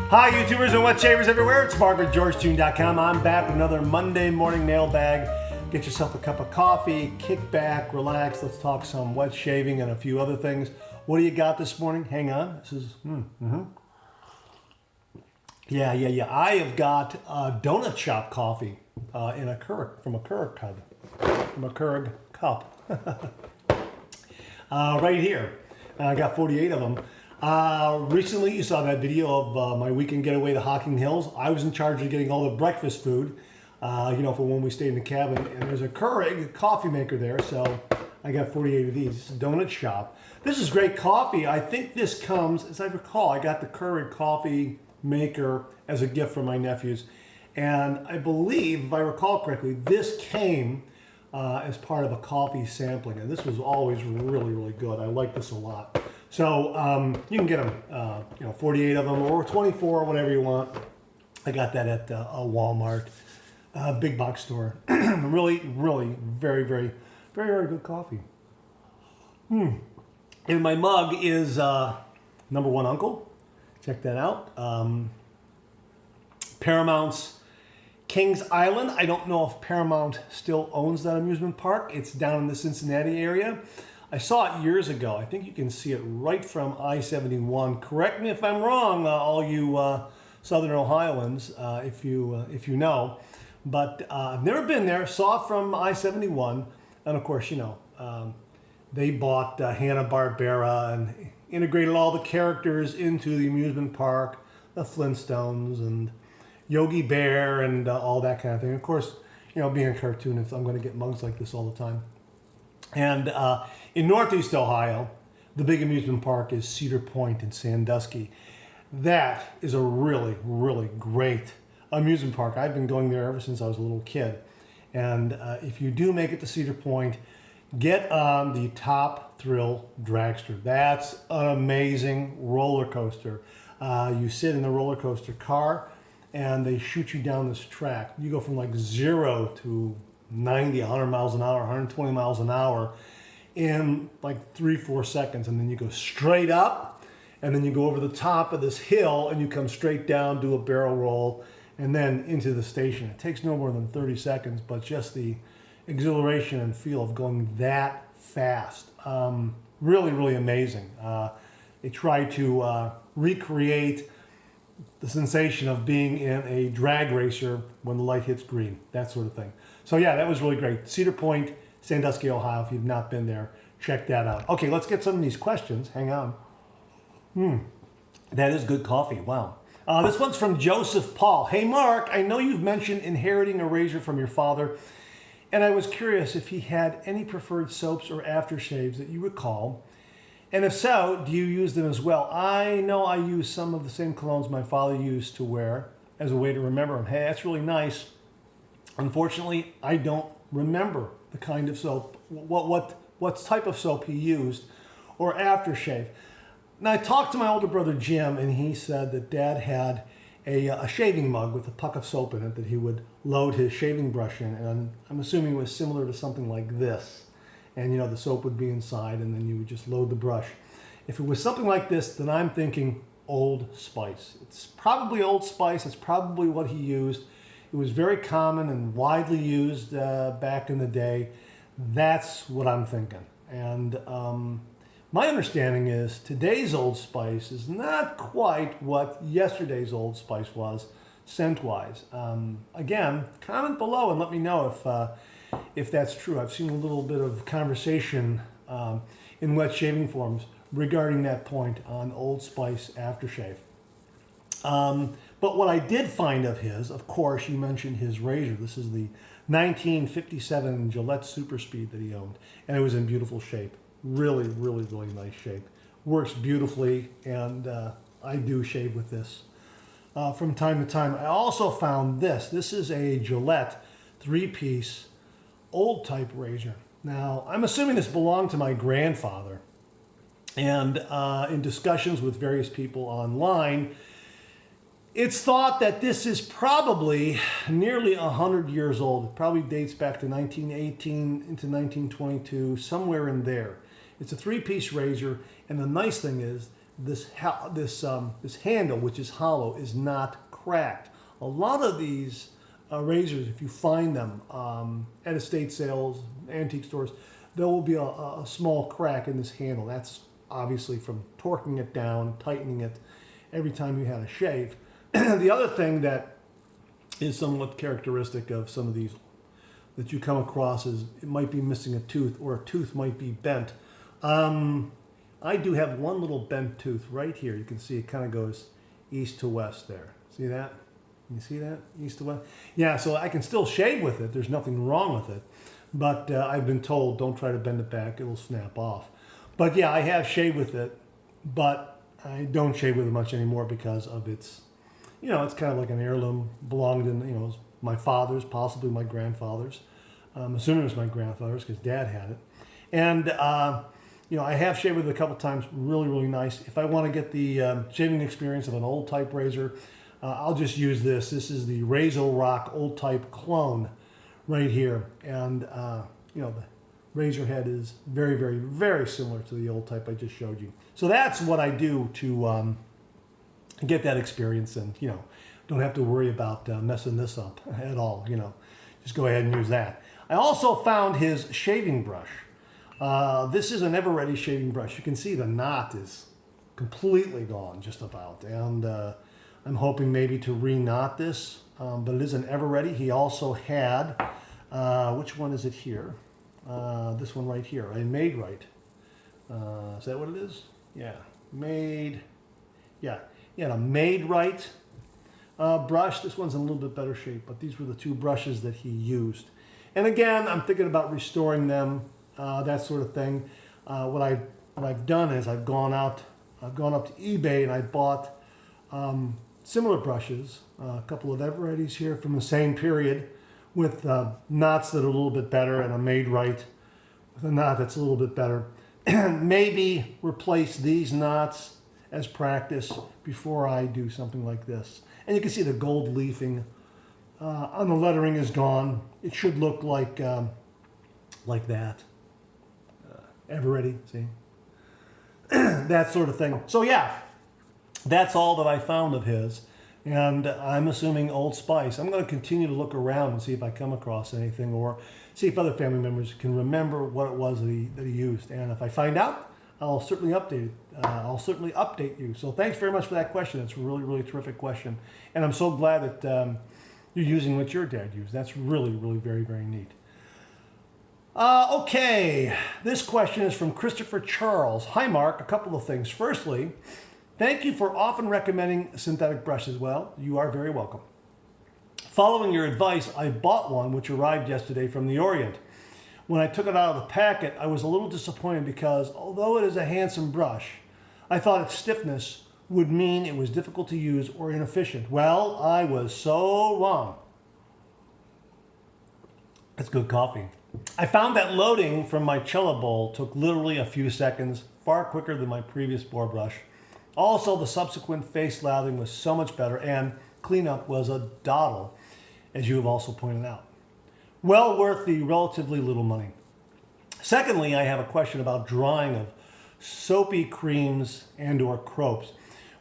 Hi, YouTubers and wet shavers everywhere. It's Mark with GeorgeTune.com. I'm back with another Monday morning mailbag. Get yourself a cup of coffee, kick back, relax. Let's talk some wet shaving and a few other things. What do you got this morning? Hang on. This is, Yeah. I have got donut shop coffee in a Keurig, from a Keurig cup. Right here. I got 48 of them. Recently, you saw that video of my weekend getaway to Hocking Hills. I was in charge of getting all the breakfast food, for when we stayed in the cabin. And there's a Keurig coffee maker there, so I got 48 of these. It's a donut shop. This is great coffee. I think this comes, as I recall, I got the Keurig coffee maker as a gift from my nephews. And I believe, if I recall correctly, this came as part of a coffee sampling. And this was always really, really good. I like this a lot. So you can get them, 48 of them or 24, whatever you want. I got that at a Walmart, big box store. Really, very good coffee. And my mug is Number One Uncle. Check that out. Paramount's Kings Island. I don't know if Paramount still owns that amusement park. It's down in the Cincinnati area. I saw it years ago. I think you can see it right from I-71. Correct me if I'm wrong, all you Southern Ohioans, if you know. But I've never been there. Saw it from I-71, and of course, they bought Hanna-Barbera and integrated all the characters into the amusement park, the Flintstones and Yogi Bear and all that kind of thing. Of course, being a cartoonist, I'm going to get mugs like this all the time. And in Northeast Ohio, the big amusement park is Cedar Point in Sandusky. That is a really great amusement park. I've been going there ever since I was a little kid. And if you do make it to Cedar Point, get on the Top Thrill Dragster. That's an amazing roller coaster. You sit in the roller coaster car and they shoot you down this track. You go from like 0 to 90, 100 miles an hour, 120 miles an hour in like 3-4 seconds. And then you go straight up and then you go over the top of this hill and you come straight down, do a barrel roll, and then into the station. It takes no more than 30 seconds, but just the exhilaration and feel of going that fast. Really amazing. They try to recreate the sensation of being in a drag racer when the light hits green, that sort of thing. So yeah, that was really great. Cedar Point, Sandusky, Ohio. If you've not been there, check that out. Okay, let's get some of these questions. Hang on. That is good coffee. Wow. This one's from Joseph Paul. Hey, Mark, I know you've mentioned inheriting a razor from your father, and I was curious if he had any preferred soaps or aftershaves that you recall. And if so, do you use them as well? I know I use some of the same colognes my father used to wear as a way to remember him. Hey, that's really nice. Unfortunately, I don't remember the kind of soap, what type of soap he used or aftershave. Now, I talked to my older brother Jim, and he said that Dad had a shaving mug with a puck of soap in it that he would load his shaving brush in, and I'm assuming it was similar to something like this. And the soap would be inside, and then you would just load the brush. If it was something like this, then I'm thinking Old Spice. It's probably Old Spice. It's probably what he used. It was very common and widely used back in the day. That's what I'm thinking. And my understanding is today's Old Spice is not quite what yesterday's Old Spice was, scent-wise. Again, comment below and let me know if that's true. I've seen a little bit of conversation in wet shaving forums regarding that point on Old Spice aftershave. But what I did find of his, of course, you mentioned his razor. This is the 1957 Gillette Super Speed that he owned, and it was in beautiful shape. Really nice shape. Works beautifully, and I do shave with this from time to time. I also found this. This is a Gillette 3-piece old type razor. Now, I'm assuming this belonged to my grandfather, and in discussions with various people online, it's thought that this is probably nearly 100 years old. It probably dates back to 1918 into 1922, somewhere in there. It's a 3-piece razor, and the nice thing is this handle, which is hollow, is not cracked. A lot of these razors, if you find them at estate sales, antique stores, there will be a small crack in this handle. That's obviously from torquing it down, tightening it every time you had a shave. The other thing that is somewhat characteristic of some of these that you come across is it might be missing a tooth, or a tooth might be bent. I do have one little bent tooth right here. You can see it kind of goes east to west there. See that? You see that? East to west? Yeah, so I can still shave with it. There's nothing wrong with it. But I've been told don't try to bend it back. It will snap off. But yeah, I have shaved with it, but I don't shave with it much anymore because of its, it's kind of like an heirloom, belonged in, my father's, possibly my grandfather's. I'm assuming it was my grandfather's because Dad had it. And, I have shaved with it a couple times. Really, really nice. If I want to get the shaving experience of an old type razor, I'll just use this. This is the Razor Rock old type clone right here. And, the razor head is very, very, very similar to the old type I just showed you. So that's what I do to get that experience, and, don't have to worry about messing this up at all, Just go ahead and use that. I also found his shaving brush. This is an Ever-Ready shaving brush. You can see the knot is completely gone, just about. And I'm hoping maybe to re-knot this, but it is an Ever-Ready. He also had, which one is it here? This one right here, a Made Right. Is that what it is? Yeah, Made. Yeah, he had a Made Right brush. This one's in a little bit better shape, but these were the two brushes that he used. And again, I'm thinking about restoring them, that sort of thing. What I've done is I've gone up to eBay and I bought similar brushes, a couple of Ever-Readies here from the same period, with knots that are a little bit better, and a Made Right with a knot that's a little bit better. Maybe replace these knots as practice before I do something like this. And you can see the gold leafing on the lettering is gone. It should look like that. Ever-Ready, see? That sort of thing. So yeah, that's all that I found of his. And I'm assuming Old Spice. I'm going to continue to look around and see if I come across anything, or see if other family members can remember what it was that he used. And if I find out, I'll certainly update you. So thanks very much for that question. It's a really, really terrific question. And I'm so glad that you're using what your dad used. That's really, really very, very neat. Okay, this question is from Christopher Charles. Hi, Mark. A couple of things. Firstly, thank you for often recommending synthetic brushes. Well, you are very welcome. Following your advice, I bought one which arrived yesterday from the Orient. When I took it out of the packet, I was a little disappointed because although it is a handsome brush, I thought its stiffness would mean it was difficult to use or inefficient. Well, I was so wrong. That's good coffee. I found that loading from my cello bowl took literally a few seconds, far quicker than my previous bore brush. Also, the subsequent face lathering was so much better, and cleanup was a doddle, as you have also pointed out. Well worth the relatively little money. Secondly, I have a question about drying of soapy creams and or crops.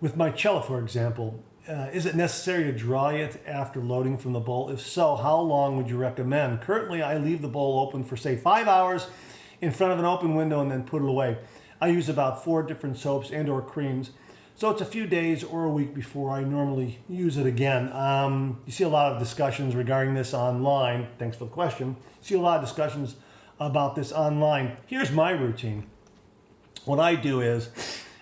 With my cello, for example, is it necessary to dry it after loading from the bowl? If so, how long would you recommend? Currently, I leave the bowl open for, say, 5 hours in front of an open window and then put it away. I use about 4 different soaps and or creams, so it's a few days or a week before I normally use it again. You see a lot of discussions regarding this online. Thanks for the question. You see a lot of discussions about this online. Here's my routine. What I do is,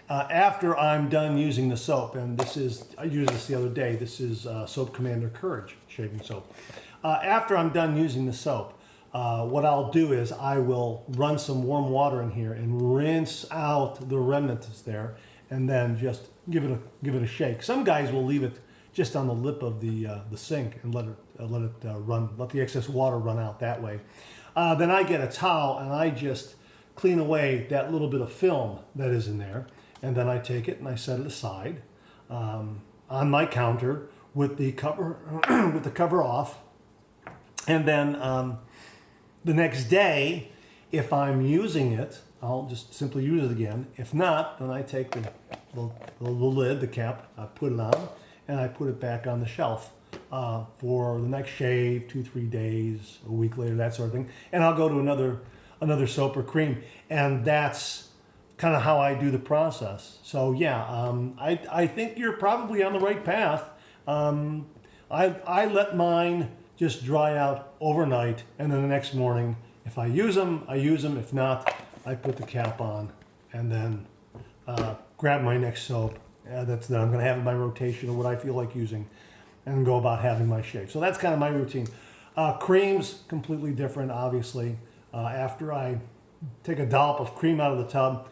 after I'm done using the soap, and I used this the other day, this is Soap Commander Courage shaving soap. After I'm done using the soap, what I'll do is I will run some warm water in here and rinse out the remnants there, and then just give it a shake. Some guys will leave it just on the lip of the sink and let the excess water run out that way. Then I get a towel and I just clean away that little bit of film that is in there. And then I take it and I set it aside on my counter with the cover off. And then the next day, if I'm using it, I'll just simply use it again. If not, then I take the lid, the cap, I put it on, and I put it back on the shelf for the next shave, 2-3 days, a week later, that sort of thing. And I'll go to another soap or cream. And that's kind of how I do the process. So yeah, I think you're probably on the right path. I let mine just dry out overnight, and then the next morning, if I use them, I use them. If not, I put the cap on and then grab my next soap that I'm going to have in my rotation or what I feel like using, and go about having my shave. So that's kind of my routine. Creams, completely different, obviously. After I take a dollop of cream out of the tub,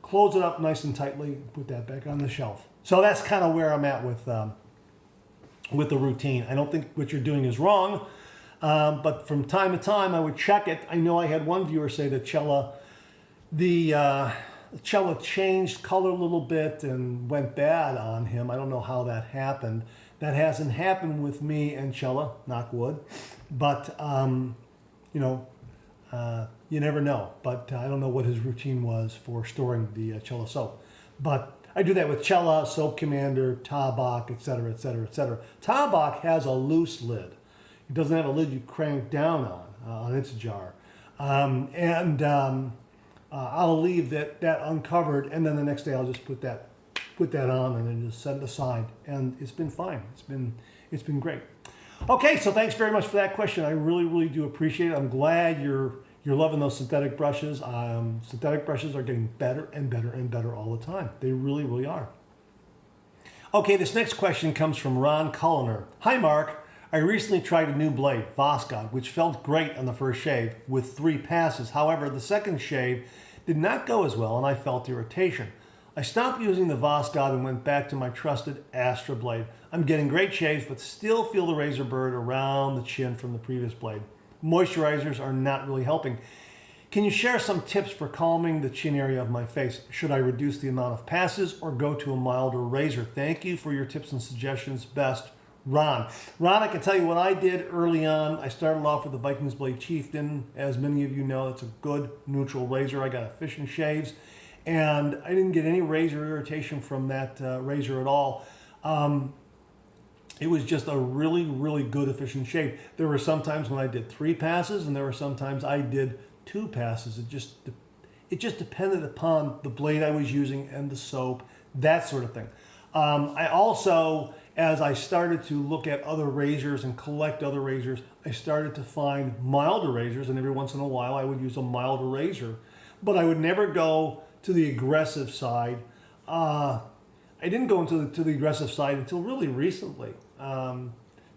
close it up nice and tightly, put that back on the shelf. So that's kind of where I'm at with the routine. I don't think what you're doing is wrong, but from time to time I would check it. I know I had one viewer say that the Cella changed color a little bit and went bad on him. I don't know how that happened. That hasn't happened with me and Cella, knock wood, but you never know. But I don't know what his routine was for storing the Cella soap. But I do that with Cella, Soap Commander, Tabak, etc., etc., etc. Tabak has a loose lid. It doesn't have a lid you crank down on its jar. I'll leave that uncovered, and then the next day I'll just put that on and then just set it aside, and it's been fine. It's been great. Okay, so thanks very much for that question. I really, really do appreciate it. I'm glad you're loving those synthetic brushes. Synthetic brushes are getting better and better and better all the time. They really, really are. Okay, this next question comes from Ron Culliner. Hi, Mark. I recently tried a new blade, Voskhod, which felt great on the first shave with 3 passes. However, the second shave did not go as well and I felt irritation. I stopped using the Voskhod and went back to my trusted Astra blade. I'm getting great shaves but still feel the razor burr around the chin from the previous blade. Moisturizers are not really helping. Can you share some tips for calming the chin area of my face? Should I reduce the amount of passes or go to a milder razor? Thank you for your tips and suggestions. Best, Ron. Ron, I can tell you what I did early on. I started off with the Vikings Blade Chieftain. As many of you know, it's a good neutral razor. I got efficient shaves, and I didn't get any razor irritation from that razor at all. It was just a really, really good efficient shave. There were some times when I did 3 passes, and there were some times I did 2 passes. It just depended upon the blade I was using and the soap, that sort of thing. I also, as I started to look at other razors and collect other razors, I started to find milder razors, and every once in a while I would use a milder razor, but I would never go to the aggressive side. I didn't go to the aggressive side until really recently,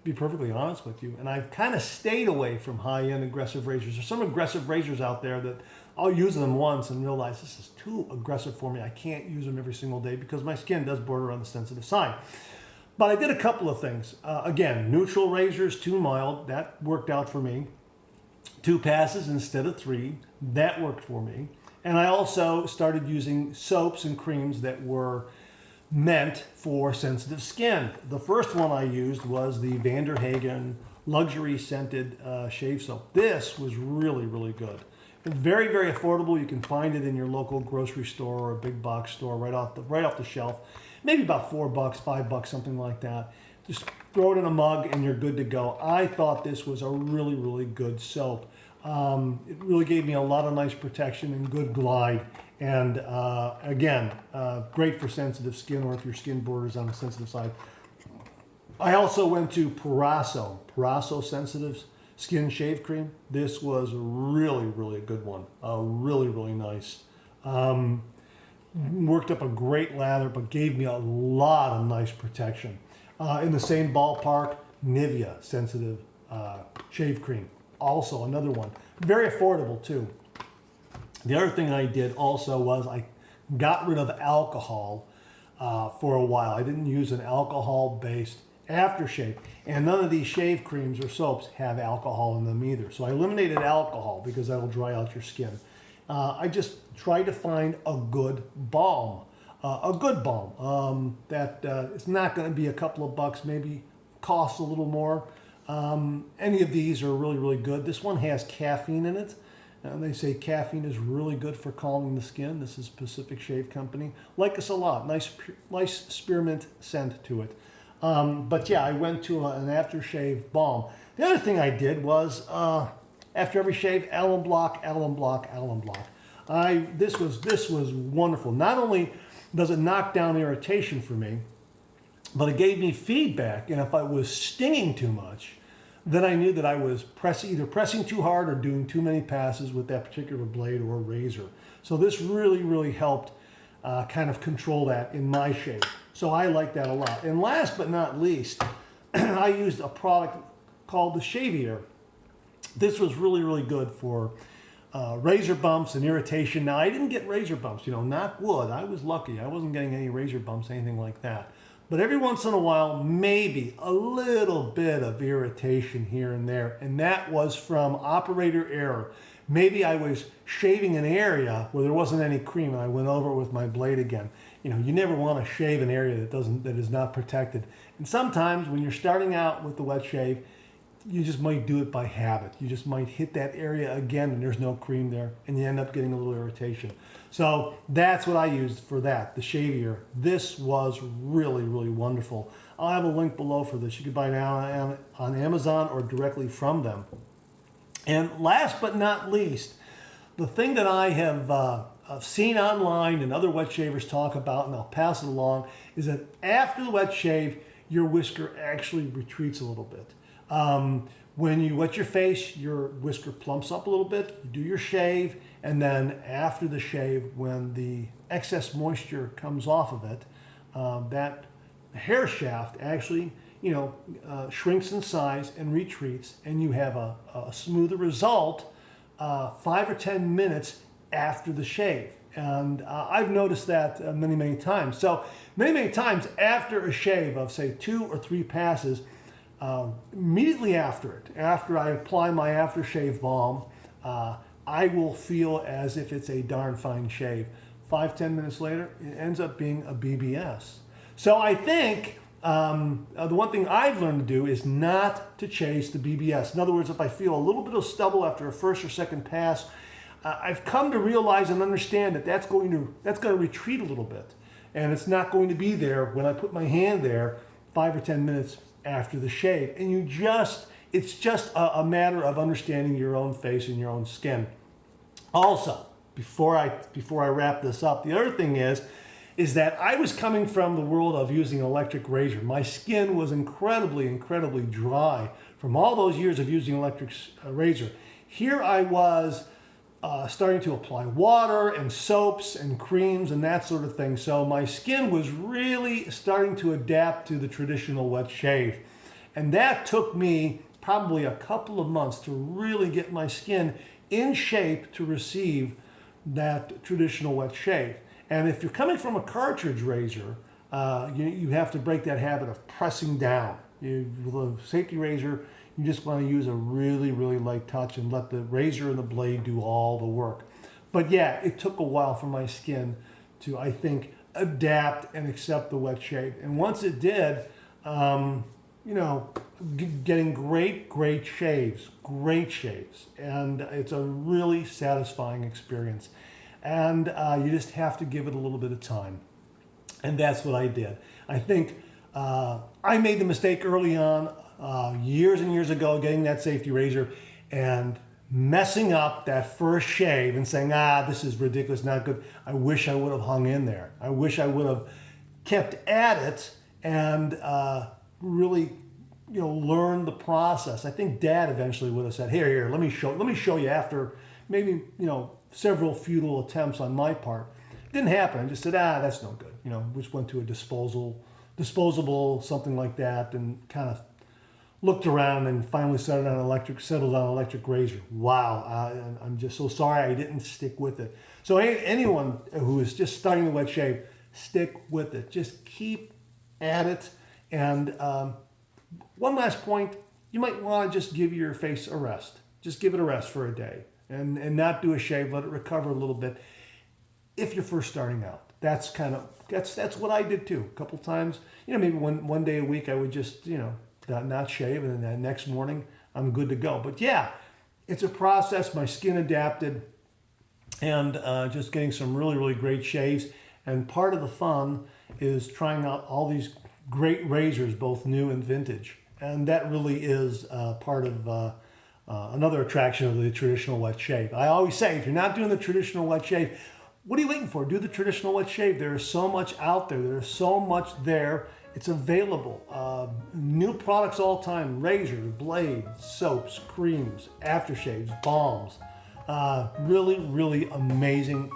be perfectly honest with you, and I've kind of stayed away from high-end aggressive razors. There's some aggressive razors out there that I'll use them once and realize this is too aggressive for me. I can't use them every single day because my skin does border on the sensitive side. But I did a couple of things. Again, neutral razors, too mild. That worked out for me. 2 passes instead of 3. That worked for me. And I also started using soaps and creams that were meant for sensitive skin. The first one I used was the Van der Hagen luxury scented shave soap. This was really, really good. Very, very affordable. You can find it in your local grocery store or a big box store right off the shelf. Maybe about $4, $5, something like that. Just throw it in a mug and you're good to go. I thought this was a really, really good soap. It really gave me a lot of nice protection and good glide. And again, great for sensitive skin or if your skin borders on the sensitive side. I also went to Parasso Sensitive Skin Shave Cream. This was really, really a good one. Really, really nice. Worked up a great lather, but gave me a lot of nice protection. In the same ballpark, Nivea Sensitive Shave Cream. Also another one. Very affordable too. The other thing I did also was I got rid of alcohol for a while. I didn't use an alcohol-based aftershave. And none of these shave creams or soaps have alcohol in them either. So I eliminated alcohol because that'll dry out your skin. I just tried to find a good balm. That it's not going to be a couple of bucks, maybe costs a little more. Any of these are really, really good. This one has caffeine in it. And they say caffeine is really good for calming the skin. This is Pacific Shave Company. Like us a lot. Nice spearmint scent to it. But yeah, I went to an aftershave balm. The other thing I did was, after every shave, alum block. This was wonderful. Not only does it knock down irritation for me, but it gave me feedback. And if I was stinging too much, then I knew that I was either pressing too hard or doing too many passes with that particular blade or razor. So this really helped kind of control that in my shave. So I like that a lot. And last but not least, I used a product called the Shavier. This was really good for razor bumps and irritation. Now, I didn't get razor bumps, knock wood. I was lucky. I wasn't getting any razor bumps, anything like that. But every once in a while, maybe a little bit of irritation here and there. And that was from operator error. Maybe I was shaving an area where there wasn't any cream and I went over it with my blade again. You never want to shave an area that is not protected. And sometimes when you're starting out with the wet shave, you just might do it by habit. You just might hit that area again and there's no cream there and you end up getting a little irritation. So that's what I used for that, the Shavier. This was really wonderful. I'll have a link below for this. You can buy it now on Amazon or directly from them. And last but not least, the thing that I have seen online and other wet shavers talk about, and I'll pass it along, is that after the wet shave, your whisker actually retreats a little bit. When you wet your face, your whisker plumps up a little bit, you do your shave, and then after the shave, when the excess moisture comes off of it, that hair shaft actually, shrinks in size and retreats, and you have a smoother result 5 or 10 minutes after the shave. And I've noticed that many times. So many times after a shave of, say, 2 or 3 passes, immediately after I apply my aftershave balm, I will feel as if it's a darn fine shave. 5-10 minutes later, it ends up being a BBS. So I think the one thing I've learned to do is not to chase the BBS. In other words, if I feel a little bit of stubble after a first or second pass, I've come to realize and understand that that's going to retreat a little bit, and it's not going to be there when I put my hand there 5 or 10 minutes after the shave. And it's just a matter of understanding your own face and your own skin. Also, before I wrap this up, the other thing is that I was coming from the world of using electric razor. My skin was incredibly dry from all those years of using electric razor. Here I was starting to apply water and soaps and creams and that sort of thing. So my skin was really starting to adapt to the traditional wet shave. And that took me probably a couple of months to really get my skin in shape to receive that traditional wet shave. And if you're coming from a cartridge razor, you have to break that habit of pressing down. With a safety razor, you just want to use a really light touch and let the razor and the blade do all the work. But yeah, it took a while for my skin to, I think, adapt and accept the wet shave. And once it did, getting great shaves. And it's a really satisfying experience. And you just have to give it a little bit of time. And that's what I did. I think I made the mistake early on, years and years ago, getting that safety razor and messing up that first shave and saying, this is ridiculous, not good. I wish I would have hung in there. I wish I would have kept at it and really, learn the process. I think Dad eventually would have said, here, let me show you after maybe, several futile attempts on my part. It didn't happen. I just said, that's no good. Just went to a disposable, something like that, and kind of looked around and finally settled on electric razor. Wow, I'm just so sorry I didn't stick with it. So anyone who is just starting the wet shave, stick with it. Just keep at it. And one last point, you might want to just give your face a rest. Just give it a rest for a day and not do a shave, let it recover a little bit. If you're first starting out, that's what I did too. A couple times, maybe one day a week I would just, not shave, and then that next morning I'm good to go. But yeah, it's a process. My skin adapted, and just getting some really, really great shaves. And part of the fun is trying out all these great razors, both new and vintage. And that really is part of another attraction of the traditional wet shave. I always say, if you're not doing the traditional wet shave, what are you waiting for? Do the traditional wet shave. There is so much out there. There's so much there. It's available. New products all the time. Razors, blades, soaps, creams, aftershaves, balms. Really, really amazing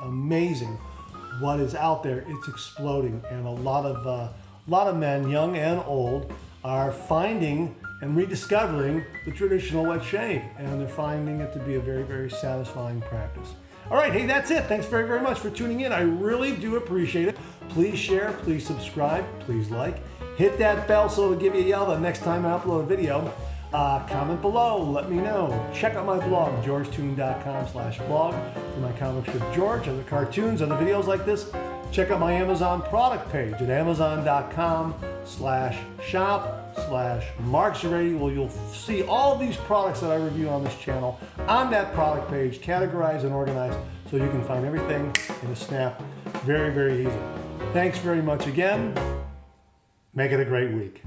what is out there. It's exploding, and a lot of men, young and old, are finding and rediscovering the traditional wet shave, and they're finding it to be a very, very satisfying practice. All right, hey, that's it. Thanks very, very much for tuning in. I really do appreciate it. Please share, please subscribe, please like. Hit that bell so it'll give you a yell the next time I upload a video. Comment below, let me know. Check out my blog, georgetoon.com/blog, for my comic strip George, other cartoons, other videos like this. Check out my Amazon product page at amazon.com/shop/markzarady, where you'll see all these products that I review on this channel on that product page, categorized and organized, so you can find everything in a snap very, very easy. Thanks very much again. Make it a great week.